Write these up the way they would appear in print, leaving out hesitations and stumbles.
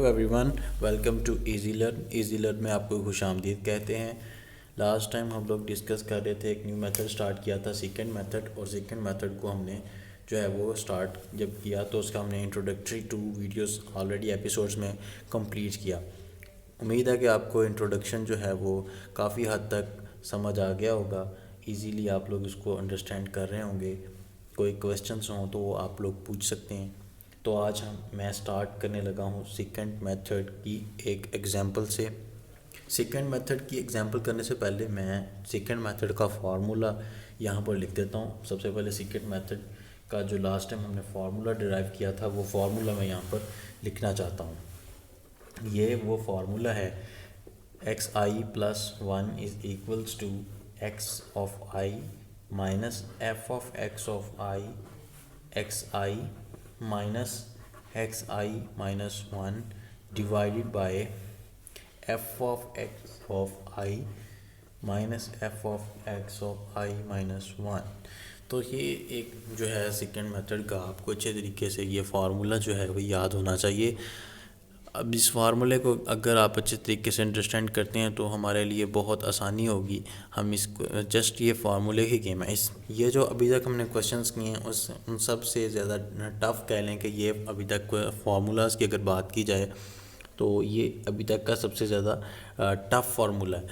Everyone, welcome to easy learn. Easy learn में आपको खुशामदीद कहते हैं। लास्ट टाइम हम लोग डिस्कस कर रहे थे, एक न्यू मेथड स्टार्ट किया था सेकंड मेथड, और सेकंड मेथड को हमने जो है वो स्टार्ट जब किया तो उसका हमने introductory two videos already episodes में कंप्लीट किया। उम्मीद है कि आपको इंट्रोडक्शन जो है वो काफ़ी हद तक समझ आ गया होगा, इजीली आप लोग इसको अंडरस्टैंड कर रहे होंगे। कोई क्वेश्चंस हों तो वो आप लोग पूछ सकते हैं। तो आज मैं स्टार्ट करने लगा हूँ सेकंड मेथड की एक एग्जांपल से। सेकंड मेथड की एग्जांपल करने से पहले मैं सेकंड मेथड का फार्मूला यहाँ पर लिख देता हूँ। सबसे पहले सेकंड मेथड का जो लास्ट टाइम हमने फार्मूला डिराइव किया था वो फार्मूला मैं यहाँ पर लिखना चाहता हूँ। ये वो फार्मूला है X I plus one is equals to X of I minus F of X I minus X I minus one divided by F of X of I minus F of X of I minus one. तो ये एक जो है second method का आपको अच्छे तरीके से ये फार्मूला जो है वो याद होना चाहिए। अब इस फार्मूले को अगर आप अच्छे तरीके से अंडरस्टैंड करते हैं तो हमारे लिए बहुत आसानी होगी। हम इसको जस्ट ये फार्मूले ही गेम है। इस ये जो अभी तक हमने क्वेश्चंस किए हैं उन सब से ज़्यादा टफ़ कह लें कि ये अभी तक फार्मूलाज़ की अगर बात की जाए तो ये अभी तक का सबसे ज़्यादा टफ़ फार्मूला है।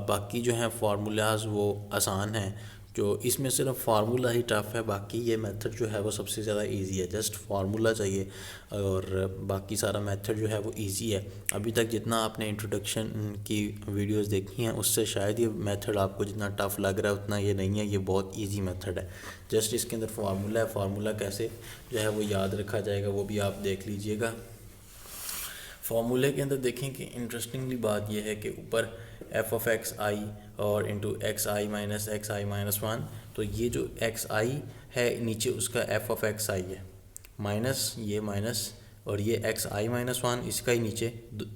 बाकी जो है फार्मूलाज वो आसान हैं, जो इसमें सिर्फ फार्मूला ही टफ़ है। बाकी ये मेथड जो है वो सबसे ज़्यादा इजी है, जस्ट फार्मूला चाहिए और बाकी सारा मेथड जो है वो इजी है। अभी तक जितना आपने इंट्रोडक्शन की वीडियोस देखी हैं उससे शायद ये मेथड आपको जितना टफ़ लग रहा है उतना ये नहीं है। ये बहुत इजी मेथड है। जस्ट इसके अंदर फार्मूला है, फार्मूला कैसे जो है वो याद रखा जाएगा वो भी आप देख लीजिएगा। फार्मूले के अंदर देखें कि इंटरेस्टिंगली बात यह है कि ऊपर एफ ऑफ एक्स आई और into x I minus one, तो ये जो एक्स आई है नीचे उसका एफ ऑफ एक्स आई है, माइनस ये माइनस और ये एक्स आई माइनस वन इसका ही नीचे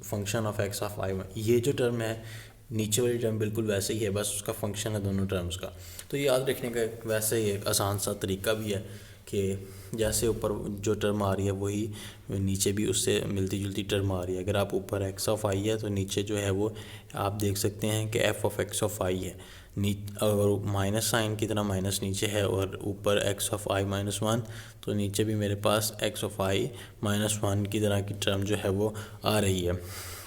फंक्शन ऑफ एक्स ऑफ आई। ये जो टर्म है नीचे वाली टर्म बिल्कुल वैसे ही है, बस उसका फंक्शन है दोनों टर्म्स का। तो ये याद रखने का वैसे ही एक आसान सा तरीका भी है कि जैसे ऊपर जो टर्म आ रही है वही नीचे भी उससे मिलती जुलती टर्म आ रही है। अगर आप ऊपर एक्स ऑफ आई है तो नीचे जो है वो आप देख सकते हैं कि एफ ऑफ एक्स ऑफ आई है। और माइनस साइन की तरह माइनस नीचे है और ऊपर x of I minus one, तो नीचे भी मेरे पास x of I minus one की तरह की टर्म जो है वो आ रही है।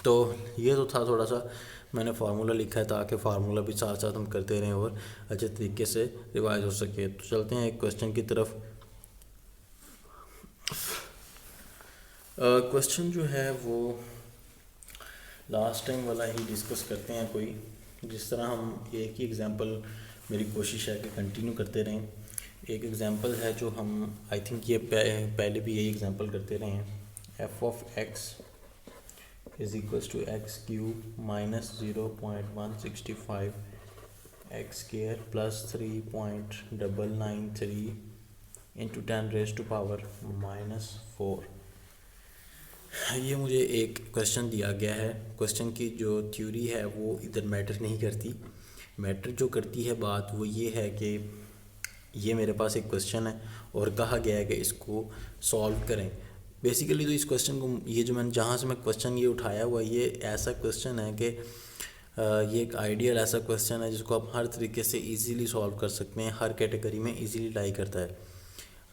तो ये तो था थोड़ा सा मैंने फार्मूला लिखा है ताकि फार्मूला भी साथ साथ हम करते रहें और अच्छे तरीके से रिवाइज हो सके। तो चलते हैं एक क्वेश्चन की तरफ। क्वेश्चन जो है वो लास्ट टाइम वाला ही डिस्कस करते हैं। कोई जिस तरह हम एक ही एग्जांपल, मेरी कोशिश है कि कंटिन्यू करते रहें। एक एग्जांपल है जो हम आई थिंक ये पहले भी यही एग्जांपल करते रहे हैं। F of X is equals to X cube minus 0.165 X square plus 3.993 into 10 raise to power -4। ये मुझे एक क्वेश्चन दिया गया है। क्वेश्चन की जो थ्योरी है वो इधर मैटर नहीं करती। मैटर जो करती है बात वो ये है कि ये मेरे पास एक क्वेश्चन है और कहा गया है कि इसको सॉल्व करें। बेसिकली तो इस क्वेश्चन को ये जो मैंने जहाँ से मैं क्वेश्चन ये उठाया हुआ ये ऐसा क्वेश्चन है कि ये एक आइडियल ऐसा क्वेश्चन है जिसको आप हर तरीके से इजीली सॉल्व कर सकते हैं, हर कैटेगरी में इजीली लाई करता है।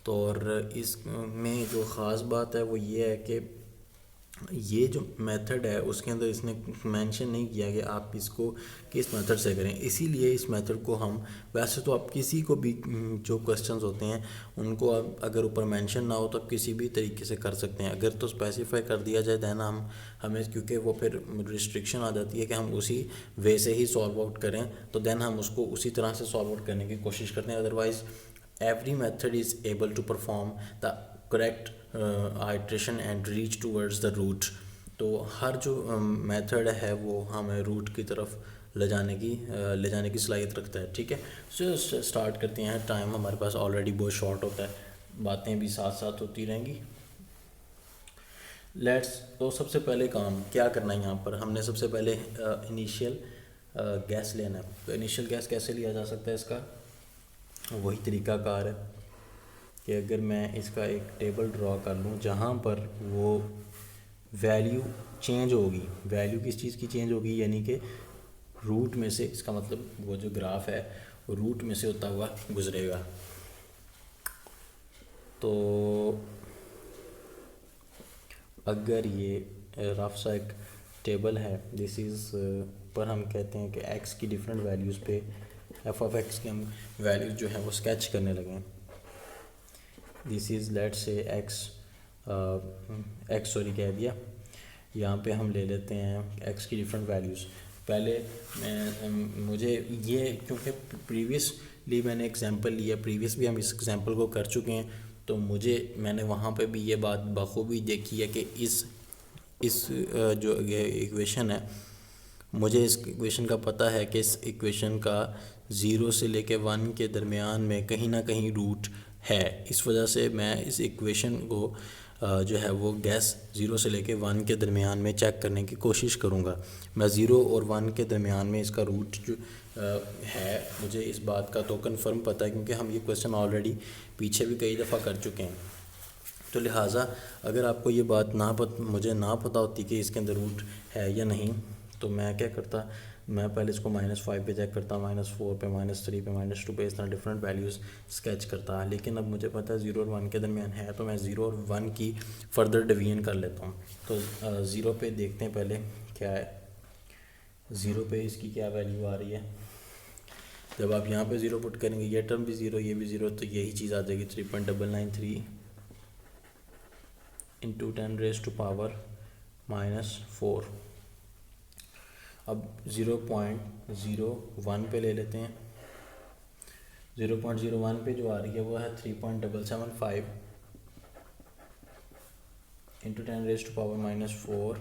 तो और इसमें जो ख़ास बात है वो ये है कि ये जो मेथड है उसके अंदर इसने मेंशन नहीं किया कि आप इसको किस मेथड से करें। इसीलिए इस मेथड को हम, वैसे तो आप किसी को भी जो क्वेश्चंस होते हैं उनको आप अगर ऊपर मेंशन ना हो तो आप किसी भी तरीके से कर सकते हैं। अगर तो स्पेसिफाई कर दिया जाए दैन हमें क्योंकि वो फिर रिस्ट्रिक्शन आ जाती है कि हम उसी वे से ही सॉल्व आउट करें, तो दैन हम उसको उसी तरह से सॉल्व आउट करने की कोशिश करते हैं। Otherwise every method is able to perform the correct iteration and reach towards the root। तो हर जो मेथड है वो हमें रूट की तरफ ले जाने की सलाहियत रखता है। ठीक है, सो स्टार्ट करते हैं। टाइम हमारे पास ऑलरेडी बहुत शॉर्ट होता है, बातें भी साथ साथ होती रहेंगी। तो सबसे पहले काम क्या करना है, यहाँ पर हमने सबसे पहले इनिशियल गैस लेना है। तो इनिशियल गैस कैसे लिया जा सकता है इसका, वही तरीकाकार है कि अगर मैं इसका एक टेबल ड्रॉ कर लूँ जहाँ पर वो वैल्यू चेंज होगी। वैल्यू किस चीज़ की चेंज होगी, यानी कि रूट में से, इसका मतलब वो जो ग्राफ है वो रूट में से होता हुआ गुजरेगा। तो अगर ये रफ सा एक टेबल है, दिस इज़ पर हम कहते हैं कि एक्स की डिफरेंट वैल्यूज़ पे एफ ऑफ एक्स की हम वैल्यूज़ जो है वो स्केच करने लगें। दिस इज़ लेट से एक्स सॉरी कह दिया, यहाँ पे हम ले लेते हैं एक्स की डिफरेंट वैल्यूज़। पहले मुझे ये, क्योंकि प्रीवियसली मैंने एग्जांपल लिया, प्रीवियस भी हम इस एग्जांपल को कर चुके हैं, तो मैंने वहाँ पे भी ये बात बखूबी देखी है कि इस जो ये इक्वेशन है, मुझे इस इक्वेशन का पता है कि इस इक्वेशन का 0 से लेके 1 के दरमियान में कहीं ना कहीं रूट है। इस वजह से मैं इस इक्वेशन को जो है वो गैस 0 से लेके 1 के दरमियान में चेक करने की कोशिश करूँगा। मैं 0 और 1 के दरमियान में इसका रूट जो है, मुझे इस बात का तो कन्फर्म पता है, क्योंकि हम ये क्वेश्चन ऑलरेडी पीछे भी कई दफ़ा कर चुके हैं। तो लिहाजा अगर आपको ये बात मुझे ना पता होती कि इसके अंदर रूट है या नहीं, तो मैं क्या करता, मैं पहले इसको -5 पे चेक करता, -4 पे, -3 पे, -2 पे, इस तरह डिफरेंट वैल्यूज़ स्केच करता। लेकिन अब मुझे पता है 0 और 1 के दरमियान है, तो मैं 0 और 1 की फ़र्दर डिवीजन कर लेता हूँ। तो 0 पे देखते हैं पहले क्या है। 0 पे इसकी क्या वैल्यू आ रही है। जब आप यहाँ पे 0 पुट करेंगे, ये टर्म भी 0, ये भी 0, तो यही चीज़ आ जाएगी 3.993 इंटू 10⁻⁻4। अब 0.01 पे ले लेते हैं। 0.01 पे जो आ रही है वो है 3.775 इंटू 10⁻⁻4।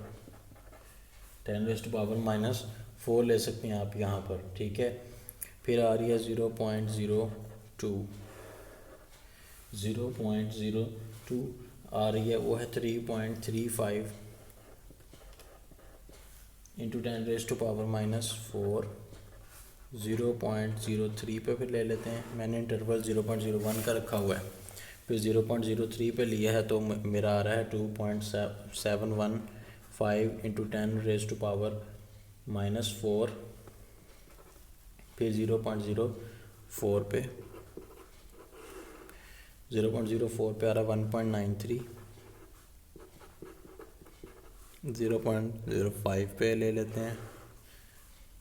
10⁻⁻4 ले सकते हैं आप यहाँ पर, ठीक है। फिर आ रही है 0.02 आ रही है, वो है 3.35 इंटू 10⁻⁻4। 0.03 पे फिर ले लेते हैं। मैंने इंटरवल 0.01 का रखा हुआ है, फिर 0.03 पे लिया है, तो मेरा आ रहा है 2.715 इंटू 10⁻⁻4। फिर 0.04 पे आ रहा है 1.93। 0.05 पे ले लेते हैं।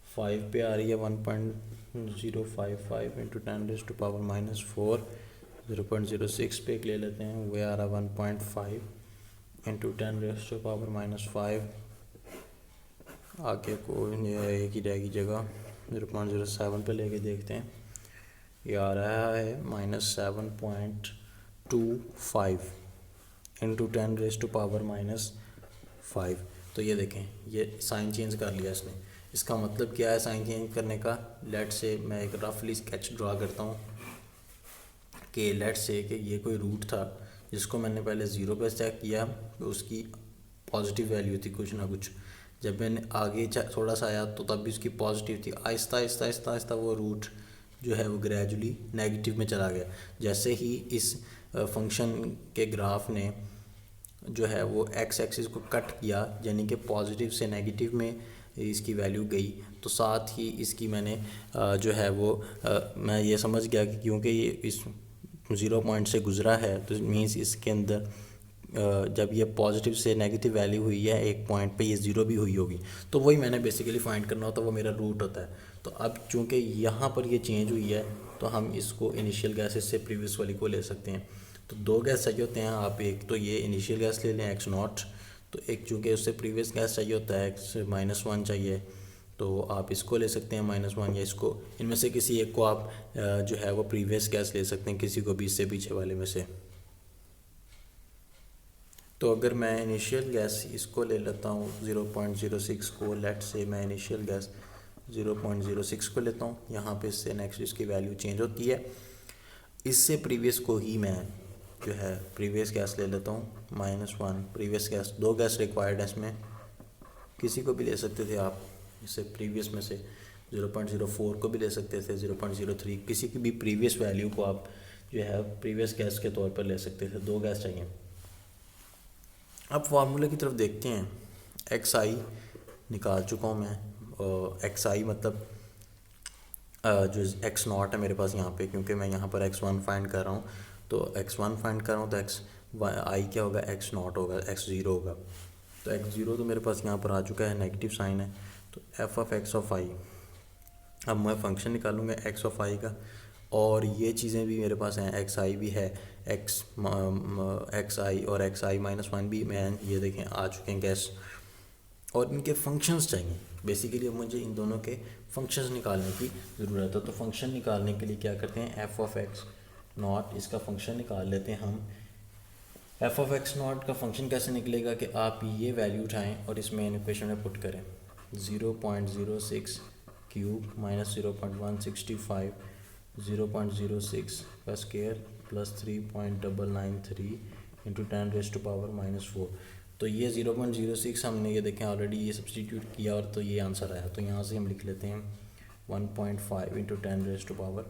5 पे आ रही है 1.055 इंटू 10⁻⁻4। 0.06 पे ले लेते हैं, वो आ रहा है 1.5 इंटू 10⁻⁻5। आगे को एक ही रहेगी जगह, 0.07 पे लेके देखते हैं, ये आ रहा है -7.25 इंटू 10⁻⁻5। तो ये देखें, ये साइन चेंज कर लिया इसने। इसका मतलब क्या है साइन चेंज करने का। लेट से मैं एक रफली स्केच ड्रा करता हूँ कि लेट से कि ये कोई रूट था जिसको मैंने पहले 0 पे चेक किया, तो उसकी पॉजिटिव वैल्यू थी कुछ ना कुछ। जब मैंने आगे थोड़ा सा आया तो तब भी उसकी पॉजिटिव थी। आहिस्ता आहिस्ता आहिस्ता आहिस्ता वो रूट जो है वो ग्रेजुअली नेगेटिव में चला गया। जैसे ही इस फंक्शन के ग्राफ ने जो है वो एक्स एक्सिस को कट किया, यानी कि पॉजिटिव से नेगेटिव में इसकी वैल्यू गई, तो साथ ही इसकी मैंने जो है वो मैं ये समझ गया कि क्योंकि ये इस 0 पॉइंट से गुज़रा है, तो मीन्स इसके अंदर जब ये पॉजिटिव से नेगेटिव वैल्यू हुई है एक पॉइंट पे, ये 0 भी हुई होगी। तो वही मैंने बेसिकली फाइंड करना होता है, वो मेरा रूट होता है। तो अब चूँकि यहाँ पर ये चेंज हुई है, तो हम इसको इनिशियल गैसेस से प्रीवियस वाली को ले सकते हैं। तो दो गैस चाहिए होते हैं आप, एक तो ये इनिशियल गैस ले लें x0, तो एक चूँकि उससे प्रीवियस गैस चाहिए होता है x-1 चाहिए, तो आप इसको ले सकते हैं -1, या इसको, इनमें से किसी एक को आप जो है वो प्रीवियस गैस ले सकते हैं, किसी को भी इससे पीछे वाले में से। तो अगर मैं इनिशियल गैस इसको ले लेता हूँ 0.06 को, लेट से मैं इनिशियल गैस 0.06 को लेता हूँ, यहाँ पे इससे नेक्स्ट इसकी वैल्यू चेंज होती है। इससे प्रीवियस को ही मैं जो है प्रीवियस गैस ले लेता हूँ -1। प्रीवियस गैस, दो गैस रिक्वायर्ड है इसमें, किसी को भी ले सकते थे आप। इससे प्रीवियस में से 0.04 को भी ले सकते थे, 0.03, किसी की भी प्रीवियस वैल्यू को आप जो है प्रीवियस गैस के तौर पर ले सकते थे। दो गैस चाहिए। अब फार्मूले की तरफ देखते हैं। एक्स आई निकाल चुका हूँ मैं। एक्स आई मतलब जो एक्स नॉट है मेरे पास यहाँ पे, क्योंकि मैं यहाँ पर एक्स वन फाइंड कर रहा हूँ, तो एक्स वन फाइंड कर रहा हूँ तो एक्स आई क्या होगा, एक्स नॉट होगा, एक्स ज़ीरो होगा। तो एक्स ज़ीरो तो मेरे पास यहाँ पर आ चुका है, नेगेटिव साइन है, तो एफ ऑफ एक्स ऑफ आई। अब मैं फंक्शन निकालूंगा एक्स ऑफ आई का, और ये चीज़ें भी मेरे पास हैं, एक्स आई भी है, एक्स आई और एक्स आई माइनस वन भी मैं ये देखें आ चुके हैं गैस, और इनके फंक्शंस चाहिए। बेसिकली अब मुझे इन दोनों के फंक्शंस निकालने की ज़रूरत है। तो फंक्शन निकालने के लिए क्या करते हैं, एफ ऑफ एक्स नॉट, इसका फंक्शन निकाल लेते हैं हम। एफ ऑफ एक्स नॉट का फंक्शन कैसे निकलेगा कि आप ये वैल्यू उठाएं और इसमें इक्वेशन में पुट करें, 0.06 क्यूब माइनस 0.165, 0.06 का स्केयर प्लस 3.993 इंटू 10⁻⁻⁴। तो ये 0.06 हमने ये देखें ऑलरेडी ये सब्सटीट्यूट किया और तो ये आंसर आया। तो यहाँ से हम लिख लेते हैं 1.5 इंटू 10⁻⁻⁵।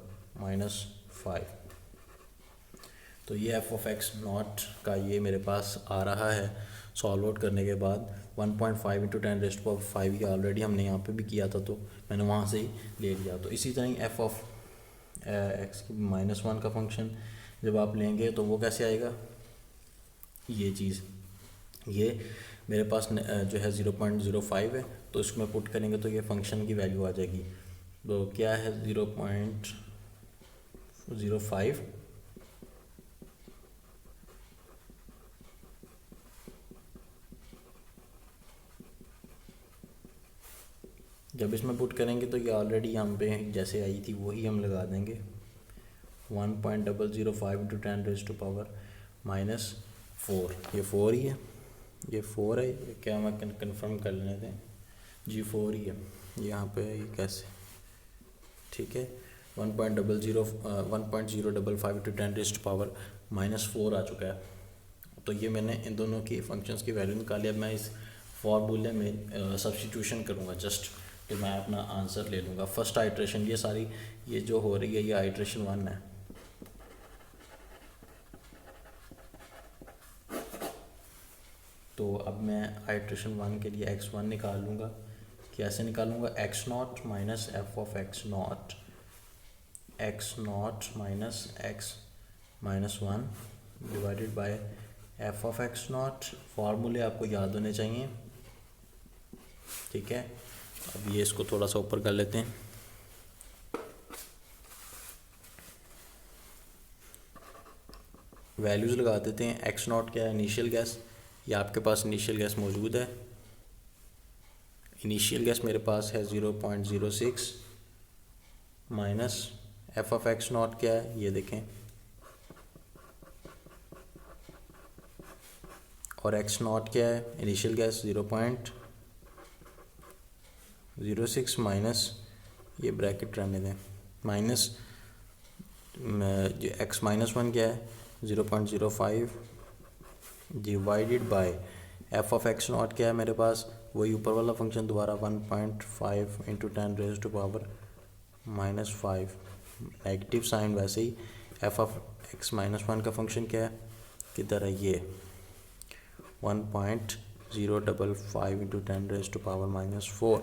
तो ये एफ ऑफ एक्स नॉट का ये मेरे पास आ रहा है सॉल्व आउट करने के बाद 1.5 इंटू 10⁻⁵ ये ऑलरेडी हमने यहाँ पे भी किया था, तो मैंने वहाँ से ही ले लिया। तो इसी तरह ही एफ ऑफ एक्स की -1 का फंक्शन जब आप लेंगे तो वो कैसे आएगा, ये चीज़ ये मेरे पास जो है 0.05 है, तो इसमें पुट करेंगे तो ये फंक्शन की वैल्यू आ जाएगी। तो क्या है 0.05, जब इसमें पुट करेंगे तो ये ऑलरेडी यहाँ पे जैसे आई थी वही हम लगा देंगे, 1.005 इंटू 10⁻⁻⁴। ये 4 ही है, ये 4 है, ये क्या मैं कंफर्म कर लेते हैं जी, 4 ही है यहाँ पे, ये कैसे ठीक है। 1.055 इंटू 10⁻⁻⁴ आ चुका है। तो ये मैंने इन दोनों की फंक्शंस की वैल्यू निकाली। अब मैं इस फॉर्मूले में सब्स्टिट्यूशन करूँगा जस्ट, तो मैं अपना आंसर ले लूँगा। फर्स्ट आइट्रेशन ये सारी ये जो हो रही है ये आइट्रेशन 1 है। तो अब मैं आइट्रेशन 1 के लिए x1 निकाल लूँगा। कैसे निकालूंगा, x not minus F of x not minus x minus 1 divided by F of x not. फार्मूले आपको याद होने चाहिए, ठीक है। अब ये इसको थोड़ा सा ऊपर कर लेते हैं। वैल्यूज़ लगा देते हैं। एक्स नॉट क्या है, इनिशियल गैस, ये आपके पास इनिशियल गैस मौजूद है। इनिशियल गैस मेरे पास है 0.06 minus F of x not क्या है, ये देखें, और एक्स नॉट क्या है, इनिशियल गैस 0.06 माइनस, ये ब्रैकेट रहने दें, माइनस एक्स माइनस 1 क्या है 0.05 divided by F of x not क्या है मेरे पास, वही ऊपर वाला फंक्शन दोबारा 1.5 इंटू 10⁻⁻⁵। नेगेटिव साइन वैसे ही, एफ ऑफ एक्स माइनस 1 का फंक्शन क्या है, किधर है ये 1.055 इंटू 10⁻⁻⁴।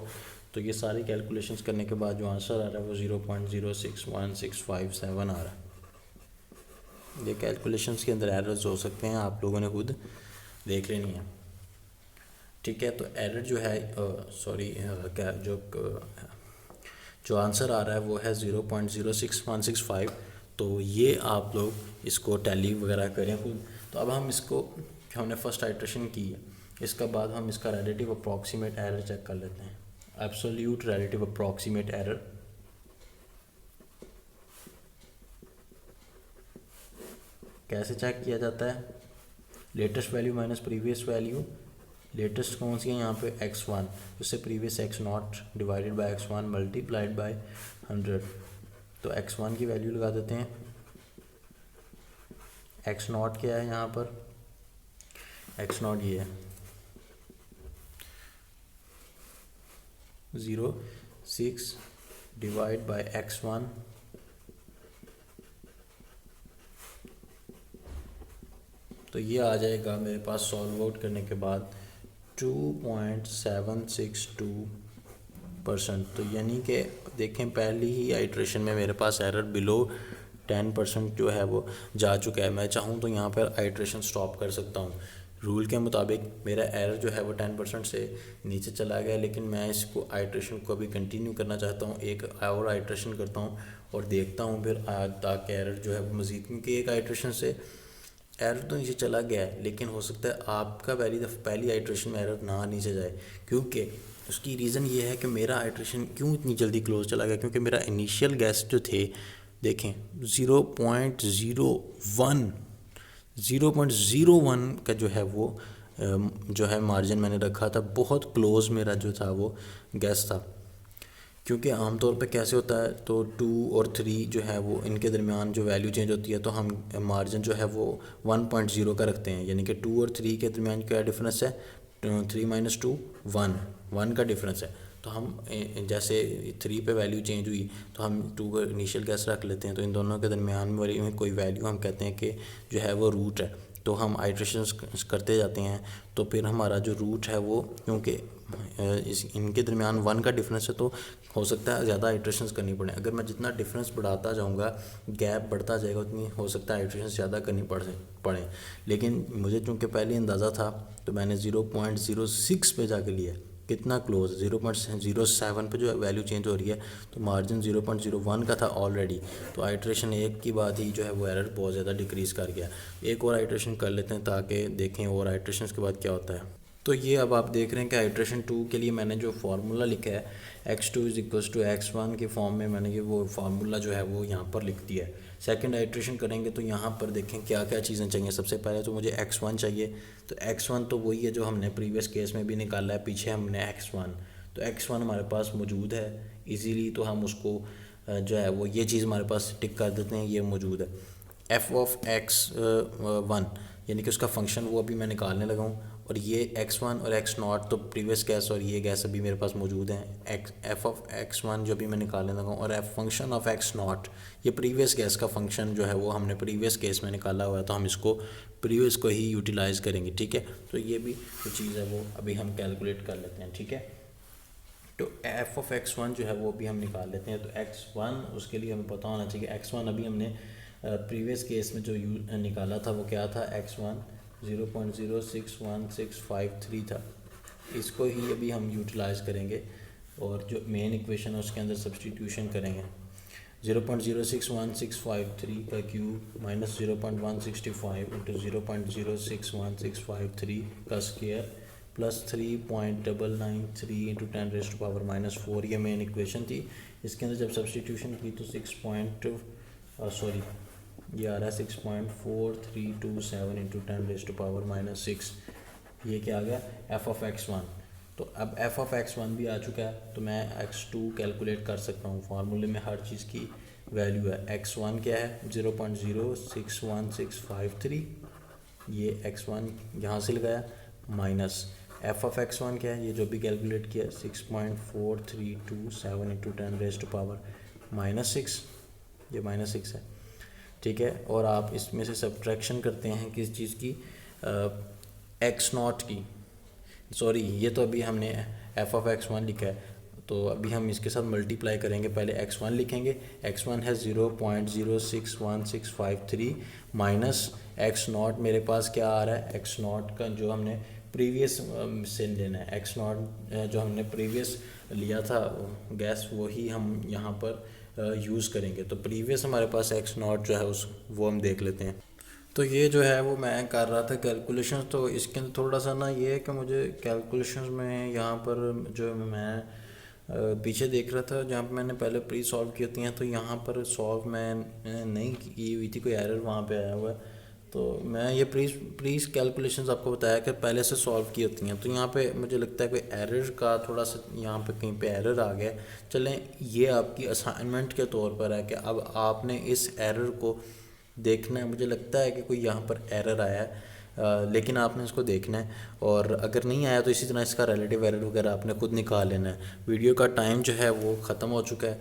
तो ये सारी कैलकुलेशंस करने के बाद जो आंसर आ रहा है वो 0.061657 आ रहा है। ये कैलकुलेशंस के अंदर एरर्स हो सकते हैं, आप लोगों ने खुद देख लेनी है, ठीक है। तो एरर जो है क्या जो आंसर आ रहा है वो है 0.06165। तो ये आप लोग इसको टैली वगैरह करें खुद। तो अब हम इसको, हमने फर्स्ट आइट्रेशन की है, इसका बाद हम इसका रिलेटिव अप्रॉक्सीमेट एरर चेक कर लेते हैं। एब्सोल्यूट रिलेटिव अप्रॉक्सीमेट एरर कैसे चेक किया जाता है, latest value minus previous value. Latest कौन सी है यहाँ पे x1, उससे previous x not divided by x1 multiplied by 100। तो x1 की वैल्यू लगा देते हैं। x नॉट क्या है यहाँ पर, x नॉट ये है 0.6 डिवाइड बाय x1 , तो ये आ जाएगा मेरे पास सॉल्व आउट करने के बाद 2.762%। तो यानी कि देखें पहली ही आइट्रेशन में मेरे पास एरर बिलो 10% जो है वो जा चुका है। मैं चाहूँ तो यहाँ पर आइट्रेशन स्टॉप कर सकता हूँ। रूल के मुताबिक मेरा एरर जो है वो 10% से नीचे चला गया, लेकिन मैं इसको आइट्रेशन को अभी कंटिन्यू करना चाहता हूँ। एक और आइट्रेशन करता हूँ और देखता हूँ फिर ताकि एरर जो है वो मज़ीद, क्योंकि एक आइट्रेशन से एरर तो नीचे चला गया है, लेकिन हो सकता है आपका पहली आइट्रेशन में एरर ना नीचे जाए, क्योंकि उसकी रीज़न ये है कि मेरा आइट्रेशन क्यों इतनी जल्दी क्लोज चला गया, क्योंकि मेरा इनिशियल गैस जो थे देखें 0.01 का जो है वो जो है मार्जिन मैंने रखा था, बहुत क्लोज मेरा जो था वो गैस था। क्योंकि आमतौर पे कैसे होता है, तो 2 और 3 जो है वो इनके दरमियान जो वैल्यू चेंज होती है तो हम मार्जिन जो है वो 1.0 का रखते हैं, यानी कि 2 और 3 के दरमियान क्या डिफरेंस है, 3 माइनस 2 1 का डिफरेंस है। तो हम जैसे 3 पे वैल्यू चेंज हुई तो हम 2 का इनिशियल गैस रख लेते हैं, तो इन दोनों के दरमियान में कोई वैल्यू हम कहते हैं कि जो है वो रूट है। तो हम आइट्रेशंस करते जाते हैं, तो फिर हमारा जो रूट है वो, क्योंकि इनके दरमियान 1 का डिफरेंस है, तो हो सकता है ज़्यादा आइट्रेशंस करनी पड़े। अगर मैं जितना डिफरेंस बढ़ाता जाऊँगा, गैप बढ़ता जाएगा, उतनी हो सकता है आइट्रेशंस ज़्यादा करनी पड़े। लेकिन मुझे चूँकि पहले अंदाज़ा था तो मैंने 0.06 पे जाके लिया। कितना क्लोज, 0.07 पे जो वैल्यू चेंज हो रही है, तो मार्जिन 0.01 का था ऑलरेडी। तो आइट्रेशन एक की बाद ही जो है वो एरर बहुत ज़्यादा डिक्रीज़ कर गया। एक और आइट्रेशन कर लेते हैं ताकि देखें और आइट्रेशन के बाद क्या होता है। तो ये अब आप देख रहे हैं कि आइट्रेशन 2 के लिए मैंने जो फार्मूला लिखा है x2 is equals to x1 के फॉर्म में, मैंने ये वो फार्मूला जो है वो यहाँ पर लिख दिया है। सेकंड आइट्रेशन करेंगे तो यहाँ पर देखें क्या क्या चीज़ें चाहिए। सबसे पहले तो मुझे x1 चाहिए, तो x1 तो वही है जो हमने प्रीवियस केस में भी निकाला है, पीछे हमने x1, तो x1 हमारे पास मौजूद है इजीली, तो हम उसको जो है वो ये चीज़ हमारे पास टिक कर देते हैं, ये मौजूद है। f ऑफ x1 यानी कि उसका फंक्शन वो अभी मैं निकालने लगा हूँ, और ये x1 और x0 तो प्रीवियस गैस और ये गैस अभी मेरे पास मौजूद हैं। f ऑफ x1 जो अभी मैं निकालने लगा हूँ, और f फंक्शन ऑफ x0 ये प्रीवियस गैस का फंक्शन जो है वो हमने प्रीवियस केस में निकाला हुआ है, तो हम इसको प्रीवियस को ही यूटिलाइज़ करेंगे। ठीक है, तो ये भी जो चीज़ है वो अभी हम कैलकुलेट कर लेते हैं। ठीक है, तो f ऑफ x1 जो है वो अभी हम निकाल लेते हैं। तो x1 उसके लिए हमें पता होना चाहिए। x1 अभी हमने प्रीवियस केस में जो निकाला था वो क्या था, x1 0.061653 था। इसको ही अभी हम यूटिलाइज़ करेंगे और जो मेन इक्वेशन है उसके अंदर सब्सटीट्यूशन करेंगे। 0.061653 का क्यूब माइनस 0.165 इंटू 0.061653 का स्क्वायर प्लस 3.993 इंटू 10⁻⁻⁴ ये मेन इक्वेशन थी। इसके अंदर जब सब्सटीट्यूशन की तो ये आ रहा है 6.4327 इंटू 10⁻⁻⁶। ये क्या आ गया, f ऑफ x1। तो अब f ऑफ x1 भी आ चुका है, तो मैं x2 कैलकुलेट कर सकता हूँ। फार्मूले में हर चीज़ की वैल्यू है। x1 क्या है, 0.061653, ये x1 यहाँ से लगाया, माइनस f ऑफ x1 क्या है, ये जो भी कैलकुलेट किया 6.4327 इंटू 10⁻⁻�6, ये -6 है। ठीक है, और आप इसमें से सब्ट्रैक्शन करते हैं किस चीज़ की, x0 की, सॉरी ये तो अभी हमने f ऑफ x1 लिखा है, तो अभी हम इसके साथ मल्टीप्लाई करेंगे। पहले x1 लिखेंगे, x1 है 0.061653 माइनस x0 मेरे पास क्या आ रहा है, x0 का जो हमने प्रीवियस से लेना है, x0 जो हमने प्रीवियस लिया था गैस, वही हम यहाँ पर यूज़ करेंगे। तो प्रीवियस हमारे पास x0 जो है वो हम देख लेते हैं। तो ये जो है वो मैं कर रहा था कैलकुलेशन, तो इसके अंदर थोड़ा सा ना ये है कि मुझे कैलकुलेशन में यहाँ पर जो मैं पीछे देख रहा था जहाँ पर मैंने पहले प्री सॉल्व की होती हैं, तो यहाँ पर सॉल्व मैं नहीं की हुई थी, कोई एरर वहाँ पे आया हुआ है। तो मैं ये प्री कैलकुलेशंस आपको बताया कि पहले से सॉल्व की होती हैं, तो यहाँ पे मुझे लगता है कोई एरर का थोड़ा सा यहाँ पे कहीं पे एरर आ गया। चलें, ये आपकी असाइनमेंट के तौर पर है कि अब आपने इस एरर को देखना है। मुझे लगता है कि कोई यहाँ पर एरर आया है, लेकिन आपने इसको देखना है, और अगर नहीं आया तो इसी तरह इसका रिलेटिव एरर वगैरह आपने खुद निकाल लेना है। वीडियो का टाइम जो है वो ख़त्म हो चुका है,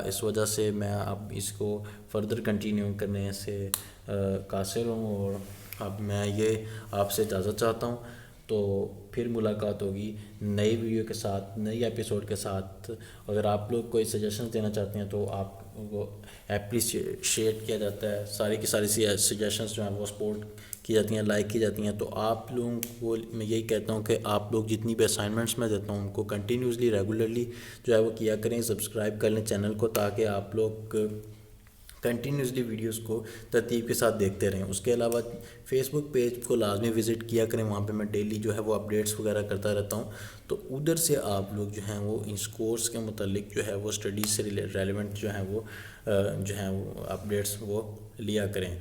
इस वजह से मैं अब इसको फर्दर कंटिन्यू करने से कासिर हूँ, और अब मैं ये आपसे इजाज़त चाहता हूँ। तो फिर मुलाकात होगी नई वीडियो के साथ, नई एपिसोड के साथ। अगर आप लोग कोई सजेशन देना चाहते हैं तो आप वो एप्रिशिएट किया जाता है, सारी की सारी सजेशंस जो हैं वो सपोर्ट की जाती हैं, लाइक की जाती हैं। तो आप लोगों को मैं यही कहता हूँ कि आप लोग जितनी भी असाइनमेंट्स मैं देता हूँ उनको कंटिन्यूसली रेगुलरली जो है वो किया करें, सब्सक्राइब कर लें चैनल को, ताकि आप लोग कंटिन्यूसली वीडियोस को तरतीब के साथ देखते रहें। उसके अलावा फेसबुक पेज को लाजमी विज़िट किया करें, वहाँ पे मैं डेली जो है वो अपडेट्स वगैरह करता रहता हूँ। तो उधर से आप लोग जो हैं वो इस कोर्स के मुतालिक जो है वो स्टडीज़ से रेलेवेंट जो हैं वो अपडेट्स वो लिया करें।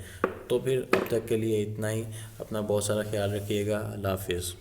तो फिर अब तक के लिए इतना ही। अपना बहुत सारा ख्याल रखिएगा। अल्लाह हाफिज़।